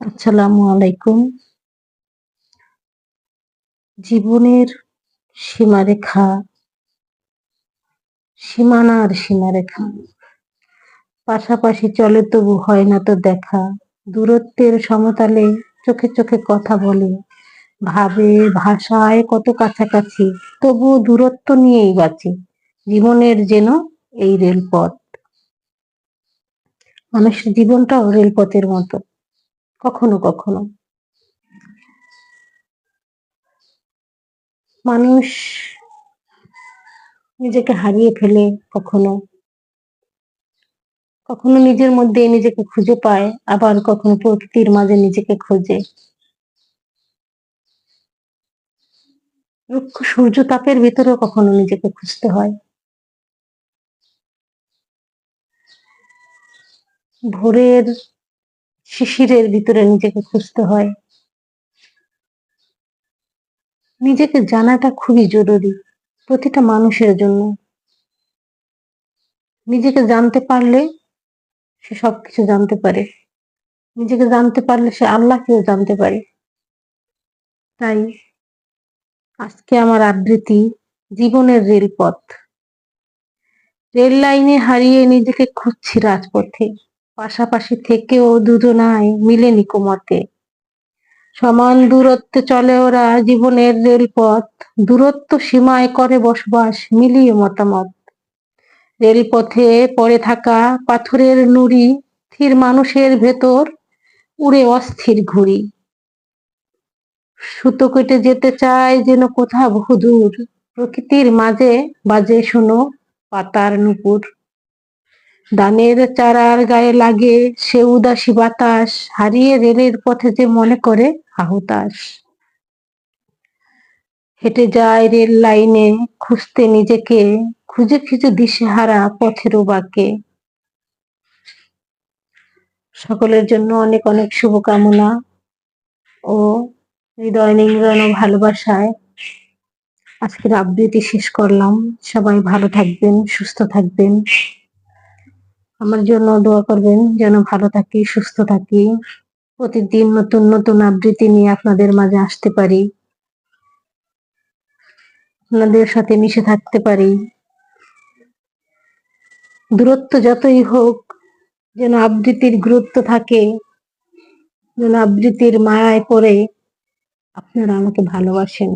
আসসালামু আলাইকুম। জীবনের সীমারেখা, সীমানার সীমারেখা। পাশাপাশি চলে তবু হয় না তো দেখা। দূরত্বের সমতলে চোখে চোখে কথা বলে। ভাবে ভাষায় কত কাছাকাছি, তবুও দূরত্ব নিয়েই বাঁচি। জীবনের যেন এই রেলপথ। মানুষের জীবনটাও রেলপথের মতো। কখনো কখনো মানুষ নিজেকে হারিয়ে ফেলে, কখনো কখনো নিজের মধ্যে নিজেকে খুঁজে পায়, আবার কখনো প্রকৃতির মাঝে নিজেকে খোঁজে। রুক্ষ সূর্য তাপের ভিতরেও কখনো নিজেকে খুঁজতে হয়। ভোরের শিশিরের ভিতরে নিজেকে খুঁজতে হয়। নিজেকে জানাটা খুবই জরুরি প্রতিটা মানুষের জন্য। নিজেকে জানতে পারলে সে সবকিছু জানতে পারে। নিজেকে জানতে পারলে সে আল্লাহকেও জানতে পারে। তাই আজকে আমার আবৃত্তি জীবনের রেলপথ। রেল লাইনে হারিয়ে নিজেকে খুঁজছি রাজপথে, পাশাপাশি থেকেও দুজনায় মিলেনি কোমতে। সমান দূরত্বে চলে ওরা জীবনের রেলপথ, দূরত্ব সীমায় করে বসবাস মিলিয়ে মতামত। রেলপথে পড়ে থাকা পাথরের নুড়ি, স্থির মানুষের ভেতর উড়ে অস্থির ঘুড়ি। সুতো কেটে যেতে চায় যেন কোথাও বহুদূর, প্রকৃতির মাঝে বাজে শোনো পাতার নুপুর। ধানের চারার গায়ে লাগে সে উদাসী বাতাস, হারিয়ে রেলের পথে যে মনে করে হাহুতাস। হেঁটে যায় রেল লাইনে খুঁজতে নিজেকে, খুঁজে খুঁজে দিশেহারা পথেরও বাঁকে। সকলের জন্য অনেক অনেক শুভকামনা ও হৃদয় নিংড়ানো ভালোবাসায় আজকের আবৃত্তি শেষ করলাম। সবাই ভালো থাকবেন, সুস্থ থাকবেন। আমার জন্য দোয়া করবেন যেন ভালো থাকি, সুস্থ থাকি। প্রতিদিন নতুন নতুন আবৃত্তি নিয়ে আপনাদের মাঝে আসতে পারি, আপনাদের সাথে মিশে থাকতে পারি। দূরত্ব যতই হোক যেন আবৃত্তির গুরুত্ব থাকে, যেন আবৃত্তির মায়ায় পড়ে আপনারা আমাকে ভালোবাসেন।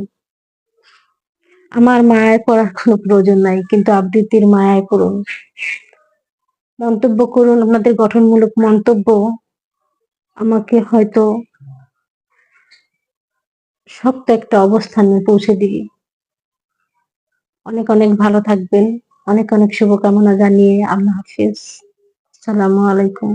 আমার মায়ায় পড়ার কোনো প্রয়োজন নাই, কিন্তু আবৃত্তির মায়ায় পড়ুন, মন্তব্য করুন। আপনাদের গঠনমূলক মন্তব্য আমাকে হয়তো শক্ত একটা অবস্থানে পৌঁছে দিবে। অনেক অনেক ভালো থাকবেন। অনেক অনেক শুভকামনা জানিয়ে আল্লাহ হাফিজ। আসসালামু আলাইকুম।